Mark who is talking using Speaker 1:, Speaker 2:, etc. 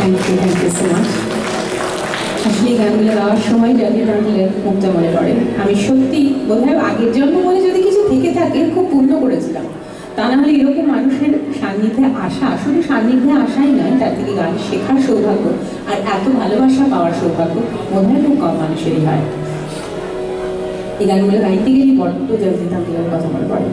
Speaker 1: Thank you so much. আসলে এই গানগুলো গাওয়ার সময় জাভেদ আঙ্কেলের মুখটা মনে পড়ে। আমি সত্যি বোধহয় আগের জন্ম মনে যদি কিছু থেকে থাকে খুব পূর্ণ করেছিলাম, তা না হলে এরকম মানুষের সান্নিধ্যে আসা, শুধু সান্নিধ্যে আসাই নয়, তার থেকে গান শেখার সৌভাগ্য আর এত ভালোবাসা পাওয়ার সৌভাগ্য বোধহয় খুব কম মানুষেরই হয়। এই গানগুলো গাইতে গেলেই বড্ড জাভেদ আঙ্কেলের কথা মনে পড়ে।